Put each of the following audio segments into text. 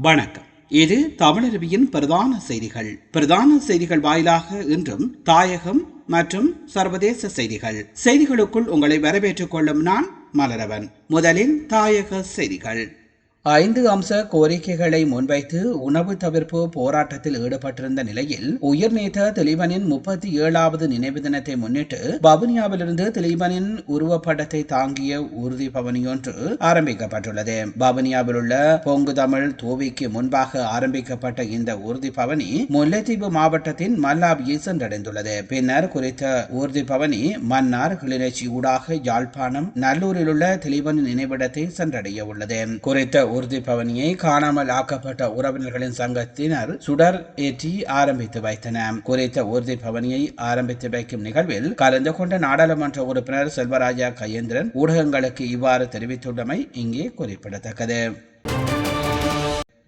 வணக்கம். இது தமிழருவியின் பிரதான செய்திகள் வாயிலாக இன்றும் தாயகம் மற்றும் சர்வதேச செய்திகளுக்குள் உங்களை வரவேற்றுக் கொள்ளும் நான் மலரவன். முதலில் தாயக செய்திகள். 5 அம்ச கோரிக்கைகளை முன்வைத்து உணவு தவிர்ப்பு போராட்டத்தில் ஈடுபட்டிருந்த நிலையில் உயிர் நீத்த திலீபனின் 37வது நினைவு தினத்தை முன்னிட்டு வவுனியாவிலிருந்து திலீபனின் உருவப்படத்தை தாங்கிய ஊர்தி பவனி ஒன்று ஆரம்பிக்கப்பட்டுள்ளது. வவுனியாவில் உள்ள பொங்கு தமிழ் தூவிக்கு முன்பாக ஆரம்பிக்கப்பட்ட இந்த ஊர்தி பவனி முல்லைத்தீவு மாவட்டத்தின் மல்லாவியை சென்றடைந்துள்ளது. பின்னர் குறித்த ஊர்தி பவனி மன்னார் கிளிநொச்சி ஊடாக யாழ்ப்பாணம் நல்லூரில் உள்ள திலீபனின் நினைவிடத்தை சென்றடைய உள்ளது. குறித்த ஊர்தி பவனியை காணாமல் ஆக்கப்பட்ட உறவினர்களின் சங்கத்தினர் சுடர் ஏற்றி ஆரம்பித்து வைத்தனர். குறித்த ஊர்தி பவனியை ஆரம்பித்து வைக்கும் நிகழ்வில் கலந்து கொண்ட நாடாளுமன்ற உறுப்பினர் செல்வராஜா கயேந்திரன் ஊடகங்களுக்கு இவ்வாறு தெரிவித்துள்ளமை இங்கே குறிப்பிடத்தக்கது.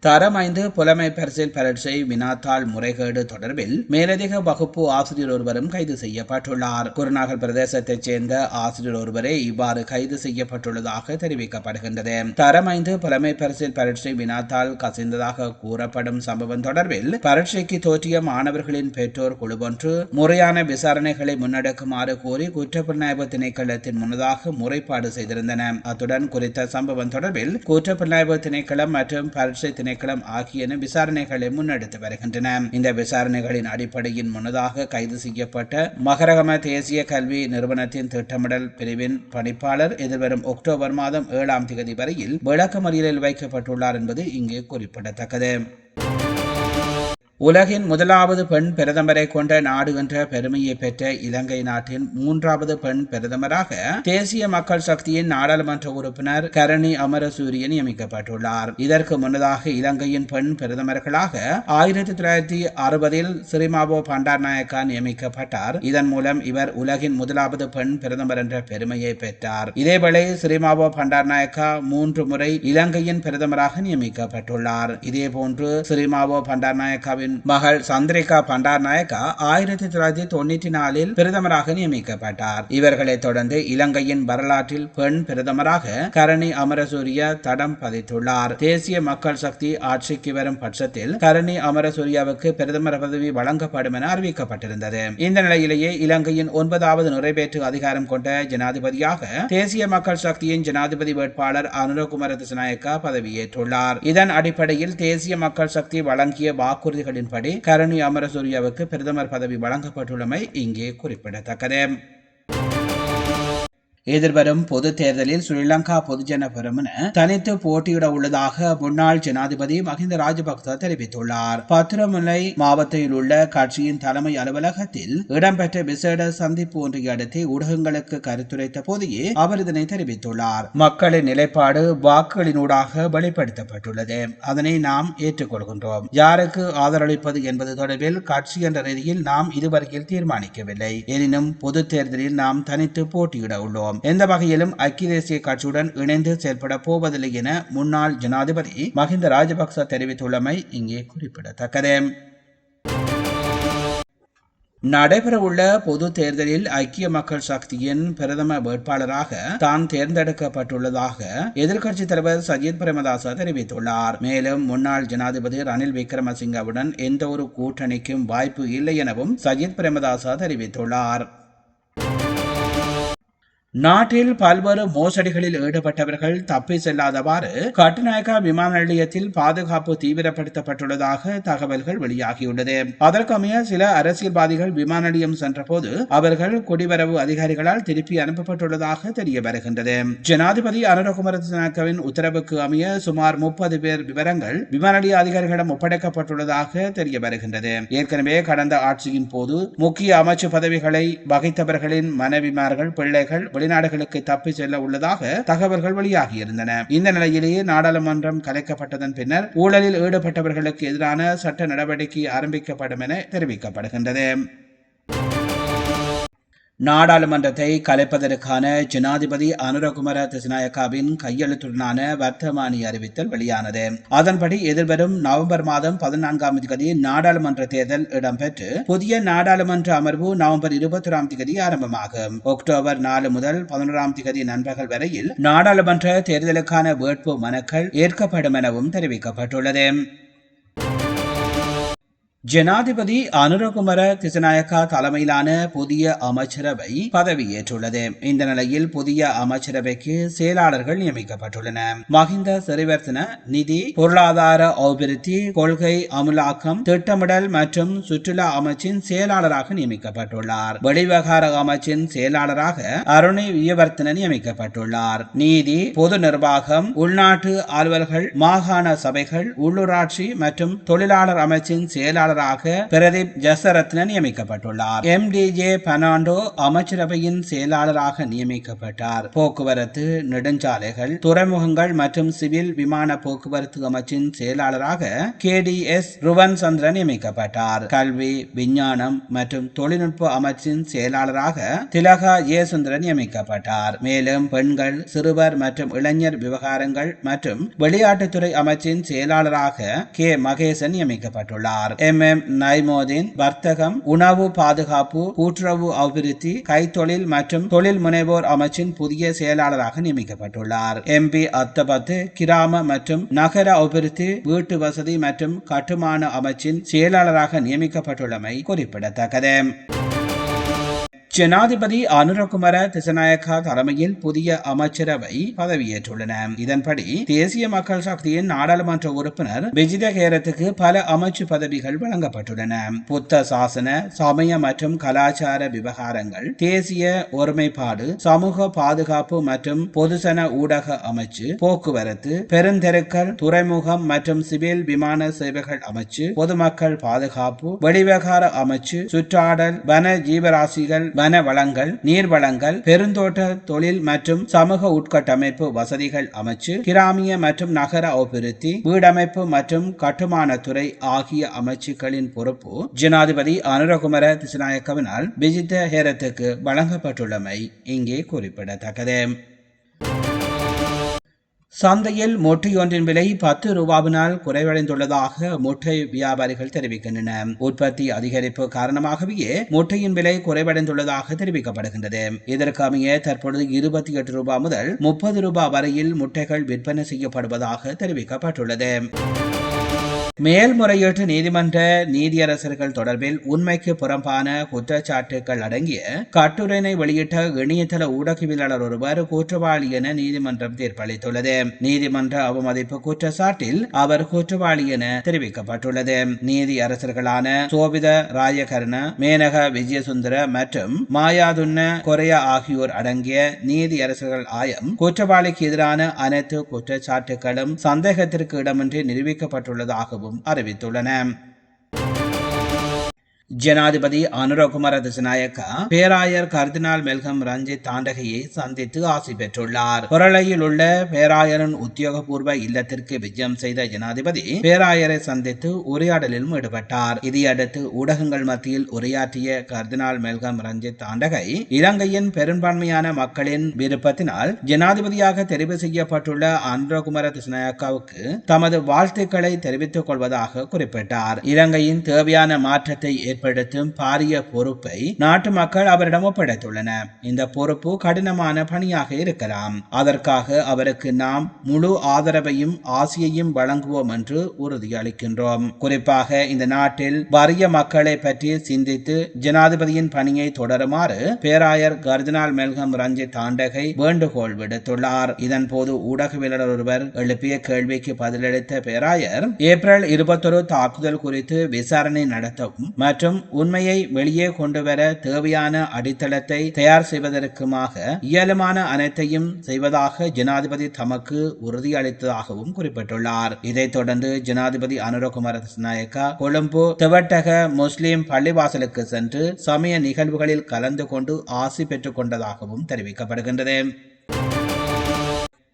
தரம் 5 புலமை பரிசில் பரீட்சை வினாத்தாள் முறைகேடு தொடர்பில் மேலதிக வகுப்பு ஆசிரியர் ஒருவரும் கைது செய்யப்பட்டுள்ளார். குருநாகல் பிரதேசத்தைச் சேர்ந்த ஆசிரியர் ஒருவரே இவ்வாறு கைது செய்யப்பட்டுள்ளதாக தெரிவிக்கப்படுகின்றது. தரம் 5 புலமை பரிசில் பரீட்சை வினாத்தாள் கசிந்ததாக கூறப்படும் சம்பவம் தொடர்பில் பரீட்சைக்கு தோற்றிய மாணவர்களின் பெற்றோர் குழுவொன்று முறையான விசாரணைகளை முன்னெடுக்குமாறு கோரி குற்றப்புலனாய்வு திணைக்களத்தின் முன்னதாக முறைப்பாடு செய்திருந்தனர். அத்துடன் குறித்த சம்பவம் தொடர்பில் குற்றப்புலனாய்வு திணைக்களம் மற்றும் பரீட்சை திணைக்களம் ஆகியன விசாரணைகளை முன்னெடுத்து வருகின்றன. இந்த விசாரணைகளின் அடிப்படையின் முன்னதாக கைது செய்யப்பட்ட மகரகம தேசிய கல்வி நிறுவனத்தின் திட்டமிடல் பிரிவின் பணிப்பாளர் எதிர்வரும் அக்டோபர் மாதம் 7ஆம் தேதி வரையில் விளக்கமறியலில் வைக்கப்பட்டுள்ளார் என்பது இங்கே குறிப்பிடத்தக்கது. உலகின் முதலாவது பெண் பிரதமரை கொண்ட நாடு என்ற பெருமையை பெற்ற இலங்கை நாட்டின் 3வது பெண் பிரதமராக தேசிய மக்கள் சக்தியின் நாடாளுமன்ற உறுப்பினர் கரணி அமரசூரிய நியமிக்கப்பட்டுள்ளார். இதற்கு முன்னதாக இலங்கையின் பெண் பிரதமர்களாக 1960இல் சிறிமாவோ பண்டார்நாயக்கா நியமிக்கப்பட்டார். இதன் மூலம் இவர் உலகின் முதலாவது பெண் பிரதமர் என்ற பெருமையை பெற்றார். இதேவேளை சிறிமாவோ பண்டார்நாயக்கா 3 முறை இலங்கையின் பிரதமராக நியமிக்கப்பட்டுள்ளார். இதேபோன்று சிறிமாவோ பண்டார்நாயக்காவின் மகள் சந்திரிகா பண்டார்நாயக்கா 1994இல் பிரதமராக நியமிக்கப்பட்டார். இவர்களை தொடர்ந்து இலங்கையின் வரலாற்றில் பெண் பிரதமராக கரணி அமரசூரிய தடம் பதித்துள்ளார். தேசிய மக்கள் சக்தி ஆட்சிக்கு வரும் பட்சத்தில் கரணி அமரசூரியாவுக்கு பிரதமர் பதவி வழங்கப்படும் என அறிவிக்கப்பட்டிருந்தது. இந்த நிலையிலேயே இலங்கையின் 9வது நிறைவேற்று அதிகாரம் கொண்ட ஜனாதிபதியாக தேசிய மக்கள் சக்தியின் ஜனாதிபதி வேட்பாளர் அனுரகுமார திசாநாயக்கா பதவியேற்றுள்ளார். இதன் அடிப்படையில் தேசிய மக்கள் சக்தி வழங்கிய வாக்குறுதிகள் படி கரணி அமரசூரியாவுக்கு பிரதமர் பதவி வழங்கப்பட்டுள்ளமை இங்கே குறிப்பிடத்தக்கது. எதிர்வரும் பொது தேர்தலில் ஸ்ரீலங்கா பொதுஜன பெரமுன தனித்து போட்டியிட உள்ளதாக முன்னாள் ஜனாதிபதி மஹிந்த ராஜபக்ச தெரிவித்துள்ளார். பத்திரமுல்லை மாவட்டத்தில் உள்ள கட்சியின் தலைமை அலுவலகத்தில் இடம்பெற்ற விசேட சந்திப்பு ஒன்றை அடுத்து ஊடகங்களுக்கு கருத்துரைத்த போதே அவர் இதனை தெரிவித்துள்ளார். மக்களின் நிலைப்பாடு வாக்குகளினூடாக வெளிப்படுத்தப்பட்டுள்ளது. அதனை நாம் ஏற்றுக்கொள்கின்றோம். யாருக்கு ஆதரவளிப்பது என்பது தொடர்பில் கட்சி என்ற ரீதியில் நாம் இதுவரையில் தீர்மானிக்கவில்லை. எனினும் பொது தேர்தலில் நாம் தனித்து போட்டியிட உள்ளோம். எந்த வகையிலும் ஐக்கிய தேசிய கட்சியுடன் இணைந்து செயல்பட போவதில்லை என முன்னாள் ஜனாதிபதி மஹிந்த ராஜபக்ச தெரிவித்துள்ளமை இங்கே குறிப்பிடத்தக்கது. நடைபெறவுள்ள பொது தேர்தலில் ஐக்கிய மக்கள் சக்தியின் பிரதம வேட்பாளராக தான் தேர்ந்தெடுக்கப்பட்டுள்ளதாக எதிர்க்கட்சித் தலைவர் சஜித் பிரேமதாச தெரிவித்துள்ளார். மேலும் முன்னாள் ஜனாதிபதி ரணில் விக்ரமசிங்கவுடன் எந்த ஒரு கூட்டணிக்கும் வாய்ப்பு இல்லை எனவும் சஜித் பிரேமதாச தெரிவித்துள்ளார். நாட்டில் பல்வேறு மோசடிகளில் ஈடுபட்டவர்கள் தப்பி செல்லாதவாறு கட்டுநாயக்கா விமான நிலையத்தில் பாதுகாப்பு தீவிரப்படுத்தப்பட்டுள்ளதாக தகவல்கள் வெளியாகியுள்ளது. அதற்கமைய சில அரசியல்வாதிகள் விமான நிலையம் சென்றபோது அவர்கள் குடிவரவு அதிகாரிகளால் திருப்பி அனுப்பப்பட்டுள்ளதாக தெரிய வருகின்றது. ஜனாதிபதி அனுரகுமார திசாநாயக்கவின் உத்தரவுக்கு அமைய சுமார் 30 பேர் விவரங்கள் விமான நிலைய அதிகாரிகளிடம் ஒப்படைக்கப்பட்டுள்ளதாக தெரிய வருகின்றது. ஏற்கனவே கடந்த ஆட்சியின் போது முக்கிய அமைச்சு பதவிகளை வகித்தவர்களின் மனைவிமார்கள் பிள்ளைகள் வெளிநாடுகளுக்கு தப்பி செல்ல உள்ளதாக தகவல்கள் வெளியாகியிருந்தன. இந்த நிலையிலேயே நாடாளுமன்றம் கலைக்கப்பட்டதன் பின்னர் ஊழலில் ஈடுபட்டவர்களுக்கு எதிரான சட்ட நடவடிக்கை ஆரம்பிக்கப்படும் என தெரிவிக்கப்படுகின்றது. நாடாளுமன்றத்தை கலைப்பதற்கான ஜனாதிபதி அனுரகுமார திசாநாயக்காவின் கையெழுத்துடனான வர்த்தமானி அறிவித்தல் வெளியானது. அதன்படி எதிர்வரும் நவம்பர் மாதம் 14ஆம் தேதி நாடாளுமன்ற தேர்தல் இடம்பெற்று புதிய நாடாளுமன்ற அமர்வு நவம்பர் 21ஆம் தேதி ஆரம்பமாகும். அக்டோபர் 4 முதல் 11ஆம் தேதி நண்பகல் வரையில் நாடாளுமன்ற தேர்தலுக்கான வேட்பு மனுக்கள் ஏற்கப்படும் எனவும் தெரிவிக்கப்பட்டுள்ளது. ஜனாதிபதி அனுரகுமார திசாநாயக்கா தலைமையிலான புதிய அமைச்சரவை பதவியேற்றுள்ளது. இந்த நிலையில் புதிய அமைச்சரவைக்கு செயலாளர்கள் நியமிக்கப்பட்டுள்ளனர். மஹிந்த சிறிவர்த்தன நிதி, பொருளாதார அபிவிருத்தி, கொள்கை அமுலாக்கம், திட்டமிடல் மற்றும் சுற்றுலா அமைச்சின் செயலாளராக நியமிக்கப்பட்டுள்ளார். வெளிவிவகார அமைச்சின் செயலாளராக அருணை வியவர்த்தன நியமிக்கப்பட்டுள்ளார். நீதி, பொது நிர்வாகம், உள்நாட்டு அலுவல்கள், மாகாண சபைகள், உள்ளூராட்சி மற்றும் தொழிலாளர் அமைச்சின் செயலாளர் பிரதீப் ஜசரத்ன நியமிக்கப்பட்டுள்ளார். MDJ பெர்னாண்டோ அமைச்சரவையின் செயலாளராக நியமிக்கப்பட்டார். போக்குவரத்து, நெடுஞ்சாலைகள், துறைமுகங்கள் மற்றும் சிவில் விமான போக்குவரத்து அமைச்சின் செயலாளராக KDS ருவன் சந்திர நியமிக்கப்பட்டார். கல்வி, விஞ்ஞானம் மற்றும் தொழில்நுட்ப அமைச்சின் செயலாளராக திலகா ஜெயசுந்தர நியமிக்கப்பட்டார். மேலும் பெண்கள், சிறுவர் மற்றும் இளைஞர் விவகாரங்கள் மற்றும் விளையாட்டுத்துறை அமைச்சின் செயலாளராக K மகேசன் நியமிக்கப்பட்டுள்ளார். நைமோதின் வர்த்தகம், உணவு பாதுகாப்பு, கூட்டுறவு அபிவிருத்தி, கைத்தொழில் மற்றும் தொழில் முனைவோர் அமைச்சின் புதிய செயலாளராக நியமிக்கப்பட்டுள்ளார். MP அத்தபத்து கிராம மற்றும் நகர அபிவிருத்தி, வீட்டு வசதி மற்றும் கட்டுமான அமைச்சின் செயலாளராக நியமிக்கப்பட்டுள்ளமை குறிப்பிடத்தக்கது. ஜனாதிபதி அனுரகுமார திசாநாயக்கா தலைமையில் புதிய அமைச்சரவை பதவியேற்றுள்ளன. இதன்படி தேசிய மக்கள் சக்தியின் நாடாளுமன்ற உறுப்பினர் விஜித ஹேரத்துக்கு பல அமைச்சு பதவிகள் வழங்கப்பட்டுள்ளன. புத்த சாசன, சமய மற்றும் கலாச்சார விவகாரங்கள், தேசிய ஒருமைப்பாடு, சமூக பாதுகாப்பு மற்றும் பொதுசன ஊடக அமைச்சு, போக்குவரத்து, பெருந்தெருக்கள், துறைமுகம் மற்றும் சிவில் விமான சேவைகள் அமைச்சு, பொதுமக்கள் பாதுகாப்பு, வெளிவிவகார அமைச்சு, சுற்றாடல், வன ஜீவராசிகள், வன வளங்கள், நீர் வளங்கள், பெருந்தோட்ட தொழில் மற்றும் சமூக உட்கட்டமைப்பு வசதிகள் அமைச்சு, கிராமிய மற்றும் நகர அபிவிருத்தி, வீடமைப்பு மற்றும் கட்டுமானத்துறை ஆகிய அமைச்சுக்களின் பொறுப்பு ஜனாதிபதி அனுரகுமார திசாநாயக்கவினால் விஜித ஹேரத்துக்கு வழங்கப்பட்டுள்ளமை இங்கே குறிப்பிடத்தக்கது. சந்தையில் முட்டையொன்றின் விலை 10 ரூபாவினால் குறைவடைந்துள்ளதாக முட்டை வியாபாரிகள் தெரிவிக்கின்றனர். உற்பத்தி அதிகரிப்பு காரணமாகவே முட்டையின் விலை குறைவடைந்துள்ளதாக தெரிவிக்கப்படுகின்றது. இதற்கமைய தற்பொழுது 28 ரூபாய் முதல் 30 ரூபாய் வரையில் முட்டைகள் விற்பனை செய்யப்படுவதாக தெரிவிக்கப்பட்டுள்ளது. மேல்முறையீட்டு நீதிமன்ற நீதியரசர்கள் தொடர்பில் உண்மைக்கு புறம்பான குற்றச்சாட்டுகள் அடங்கிய கட்டுரையினை வெளியிட்ட இணையதள ஊடகவியலாளர் ஒருவர் குற்றவாளி என நீதிமன்றம் தீர்ப்பளித்துள்ளது. நீதிமன்ற அவமதிப்பு குற்றச்சாட்டில் அவர் குற்றவாளி என தெரிவிக்கப்பட்டுள்ளது. நீதியரசர்களான சோபித ராயகர்ண, மேனக விஜயசுந்தர மற்றும் மாயாதுன்ன கொரையா ஆகியோர் அடங்கிய நீதியரசர்கள் ஆயம் குற்றவாளிக்கு எதிரான அனைத்து குற்றச்சாட்டுகளும் சந்தேகத்திற்கு இடமின்றி நிரூபிக்கப்பட்டுள்ளதாகவும் அறிவித்துள்ளன. ஜனாதிபதி அனுரகுமார திசாநாயக்கா பேராயர் கர்தினால் மெல்கம் ரஞ்சித் தாண்டகையை சந்தித்து ஆசி பெற்றுள்ளார். கொரளையில் உள்ள பேராயரின் உத்தியோகபூர்வ இல்லத்திற்கு விஜயம் செய்த ஜனாதிபதி பேராயரை சந்தித்து உரையாடலிலும் ஈடுபட்டார். இதையடுத்து ஊடகங்கள் மத்தியில் உரையாற்றிய கர்தினால் மெல்கம் ரஞ்சித் தாண்டகை இலங்கையின் பெரும்பான்மையான மக்களின் விருப்பத்தினால் ஜனாதிபதியாக தெரிவு செய்யப்பட்டுள்ள அனுரகுமார திசாநாயக்காவுக்கு தமது வாழ்த்துக்களை தெரிவித்துக் கொள்வதாக குறிப்பிட்டார். இலங்கையின் தேவையான மாற்றத்தை ஏற்படுத்தும் பாரிய பொறுப்பை நாட்டு மக்கள் அவரிடம் ஒப்படைத்துள்ளனர். இந்த பொறுப்பு கடினமான பணியாக இருக்கலாம். அதற்காக அவருக்கு நாம் முழு ஆதரவையும் ஆசியையும் வழங்குவோம் என்று உறுதியளிக்கின்றோம். குறிப்பாக இந்த நாட்டில் வறிய மக்களை பற்றி சிந்தித்து ஜனாதிபதியின் பணியை தொடருமாறு பேராயர் கர்தினால் மெல்கம் ரஞ்சித் தாண்டகை வேண்டுகோள் விடுத்துள்ளார். இதன் போது ஊடகவியலாளர் ஒருவர் எழுப்பிய கேள்விக்கு பதிலளித்த பேராயர் ஏப்ரல் 21 தாக்குதல் குறித்து விசாரணை நடத்தவும் மற்றும் உண்மையை வெளியே கொண்டுவர தேவையான அடித்தளத்தை தயார் செய்வதற்குமாக இயலுமான அனைத்தையும் செய்வதாக ஜனாதிபதி தமக்கு உறுதியளித்ததாகவும் குறிப்பிட்டுள்ளார். இதைத் தொடர்ந்து ஜனாதிபதி அனுரகுமார திசாநாயக்கா கொழும்பு தெவட்டக முஸ்லிம் பள்ளிவாசலுக்கு சென்று சமய நிகழ்வுகளில் கலந்து கொண்டு ஆசி பெற்றுக் கொண்டதாகவும் தெரிவிக்கப்படுகின்றது.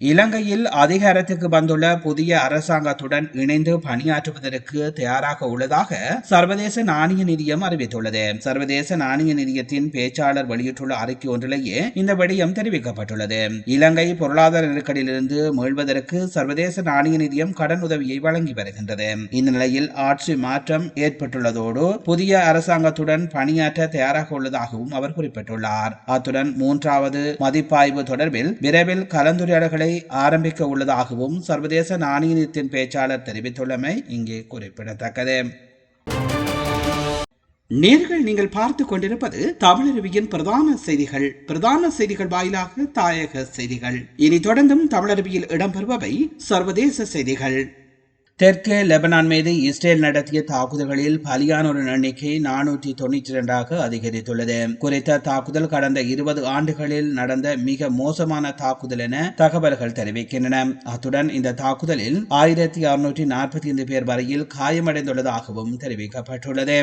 இலங்கையில் அதிகாரத்துக்கு வந்துள்ள புதிய அரசாங்கத்துடன் இணைந்து பணியாற்றுவதற்கு தயாராக உள்ளதாக சர்வதேச நாணய நிதியம் அறிவித்துள்ளது. சர்வதேச நாணய நிதியத்தின் பேச்சாளர் வெளியிட்டுள்ள அறிக்கை ஒன்றிலேயே இந்த விடயம் தெரிவிக்கப்பட்டுள்ளது. இலங்கை பொருளாதார நெருக்கடியிலிருந்து மீள்வதற்கு சர்வதேச நாணய நிதியம் கடன் உதவியை வழங்கி வருகின்றது. இந்த நிலையில் ஆட்சி மாற்றம் ஏற்பட்டுள்ளதோடு புதிய அரசாங்கத்துடன் பணியாற்ற தயாராக உள்ளதாகவும் அவர் குறிப்பிட்டுள்ளார். அத்துடன் 3வது மதிப்பாய்வு தொடர்பில் விரைவில் கலந்துரையாடல்களை ஆரம்பிக்க உள்ளதாகவும் சர்வதேச நாணய நிதியத்தின் பேச்சாளர் தெரிவித்துள்ளமை இங்கே குறிப்பிடத்தக்கது. நீங்கள் பார்த்து கொண்டிருப்பது தமிழருவியின் பிரதான செய்திகள் வாயிலாக தாயக செய்திகள். இனி தொடர்ந்தும் தமிழருவியில் இடம்பெறுபவை சர்வதேச செய்திகள். தெற்கு லெபனான் மீது இஸ்ரேல் நடத்திய தாக்குதல்களில் பலியானோரின் எண்ணிக்கை 492 அதிகரித்துள்ளது. குறித்த தாக்குதல் கடந்த 20 ஆண்டுகளில் நடந்த மிக மோசமான தாக்குதல் என தகவல்கள் தெரிவிக்கின்றன. அத்துடன் இந்த தாக்குதலில் 1645 பேர் வரையில் காயமடைந்துள்ளதாகவும் தெரிவிக்கப்பட்டுள்ளது.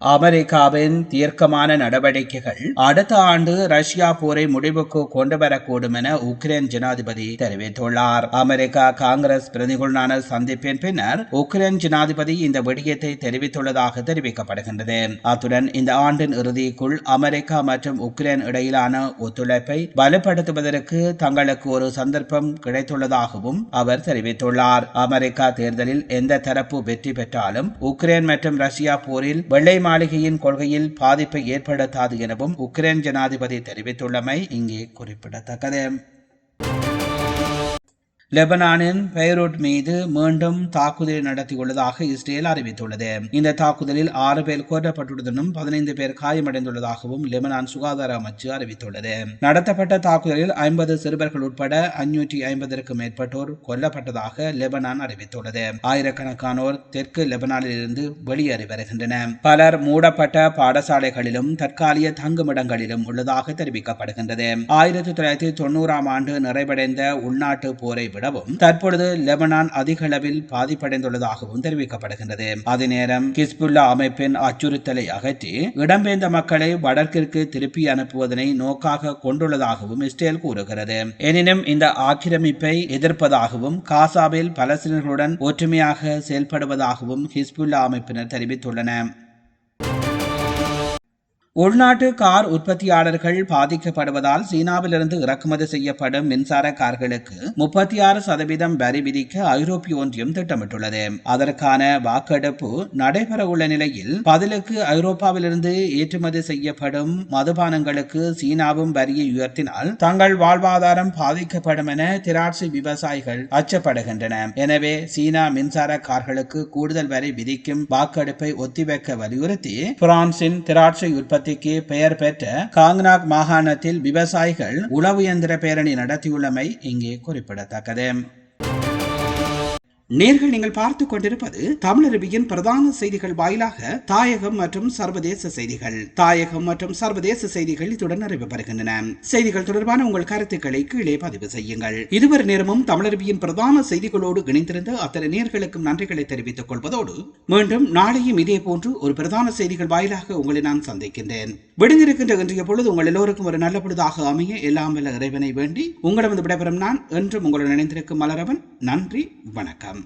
அமெரிக்காவின் தீர்க்கமான நடவடிக்கைகள் அடுத்த ஆண்டு ரஷ்யா போரை முடிவுக்கு கொண்டு வரக்கூடும் என உக்ரைன் ஜனாதிபதி தெரிவித்துள்ளார். அமெரிக்கா காங்கிரஸ் பிரதிநிதிகளுடனான சந்திப்பின் பின்னர் உக்ரைன் ஜனாதிபதி இந்த விடயத்தை தெரிவித்துள்ளதாக தெரிவிக்கப்படுகின்றது. அத்துடன் இந்த ஆண்டின் இறுதிக்குள் அமெரிக்கா மற்றும் உக்ரைன் இடையிலான ஒத்துழைப்பை பலப்படுத்துவதற்கு தங்களுக்கு ஒரு சந்தர்ப்பம் கிடைத்துள்ளதாகவும் அவர் தெரிவித்துள்ளார். அமெரிக்கா தேர்தலில் எந்த தரப்பு வெற்றி பெற்றாலும் உக்ரைன் மற்றும் ரஷ்யா போரில் வெள்ளை மாளிகையின் கொள்கையில் பாதிப்பை ஏற்படுத்தாது எனவும் உக்ரைன் ஜனாதிபதி தெரிவித்துள்ளமை இங்கே குறிப்பிடத்தக்கது. லெபனானின் பெய்ரூட் மீது மீண்டும் தாக்குதலை நடத்தியுள்ளதாக இஸ்ரேல் அறிவித்துள்ளது. இந்த தாக்குதலில் 6 பேர் கொல்லப்பட்டுள்ளதுடன் 15 பேர் காயமடைந்துள்ளதாகவும் லெபனான் சுகாதார அமைச்சு அறிவித்துள்ளது. நடத்தப்பட்ட தாக்குதலில் 50 சிறுவர்கள் உட்பட 550க்கும் மேற்பட்டோர் கொல்லப்பட்டதாக லெபனான் அறிவித்துள்ளது. ஆயிரக்கணக்கானோர் தெற்கு லெபனானில் இருந்து வெளியேறி வருகின்றனர். பலர் மூடப்பட்ட பாடசாலைகளிலும் தற்காலிக தங்குமிடங்களிலும் உள்ளதாக தெரிவிக்கப்படுகின்றது. 1990ஆம் ஆண்டு நிறைவடைந்த உள்நாட்டு போரை விடவும் தற்பொழுது லெபனான் அதிக அளவில் பாதிப்படைந்துள்ளதாகவும் தெரிவிக்கப்படுகின்றது. அதே நேரம் ஹிஸ்புல்லா அமைப்பின் அச்சுறுத்தலை அகற்றி இடம்பெயர்ந்த மக்களை வடக்கிற்கு திருப்பி அனுப்புவதனை நோக்காக கொண்டுள்ளதாகவும் இஸ்ரேல் கூறுகிறது. எனினும் இந்த ஆக்கிரமிப்பை எதிர்ப்பதாகவும் காசாவில் பலஸ்தீனர்களுடன் ஒற்றுமையாக செயல்படுவதாகவும் ஹிஸ்புல்லா அமைப்பினர் தெரிவித்துள்ளனர். உள்நாட்டு கார் உற்பத்தியாளர்கள் பாதிக்கப்படுவதால் சீனாவிலிருந்து இறக்குமதி செய்யப்படும் மின்சார கார்களுக்கு 36% வரி விதிக்க ஐரோப்பிய ஒன்றியம் திட்டமிட்டுள்ளது. அதற்கான வாக்கெடுப்பு நடைபெறவுள்ள நிலையில் பதிலுக்கு ஐரோப்பாவிலிருந்து ஏற்றுமதி செய்யப்படும் மதுபானங்களுக்கு சீனாவும் வரியை உயர்த்தினால் தங்கள் வாழ்வாதாரம் பாதிக்கப்படும் என திராட்சை விவசாயிகள் அச்சப்படுகின்றனர். எனவே சீனா மின்சார கார்களுக்கு கூடுதல் வரி விதிக்கும் வாக்கெடுப்பை ஒத்திவைக்க வலியுறுத்தி பிரான்சின் திராட்சை உற்பத்தி பெயர் பெற்ற காங்னாக் மாகாணத்தில் விவசாயிகள் உழவு இயந்திர பேரணி நடத்தியுள்ளமை இங்கே குறிப்பிடத்தக்கது. நீங்கள் பார்த்து கொண்டிருப்பது தமிழருவியின் பிரதான செய்திகள் வாயிலாக தாயகம் மற்றும் சர்வதேச செய்திகள். தாயகம் மற்றும் சர்வதேச செய்திகள் இத்துடன் நிறைவு பெறுகின்றன. செய்திகள் தொடர்பான உங்கள் கருத்துக்களை கீழே பதிவு செய்யுங்கள். இதுவரை நேரமும் தமிழருவியின் பிரதான செய்திகளோடு இணைந்திருந்த அத்தனை நேயர்களுக்கும் நன்றிகளை தெரிவித்துக் கொள்வதோடு மீண்டும் நாளையும் இதே போன்று ஒரு பிரதான செய்திகள் வாயிலாக உங்களை நான் சந்திக்கின்றேன். விடுந்திருக்கின்ற இன்றைய பொழுது உங்கள் எல்லோருக்கும் ஒரு நல்ல பொழுதாக அமைய எல்லாம் வல்ல இறைவனை வேண்டி உங்களிடம் விடைபெறும் நான் என்றும் உங்களுடன் இணைந்திருக்கும் மலரவன். நன்றி, வணக்கம்.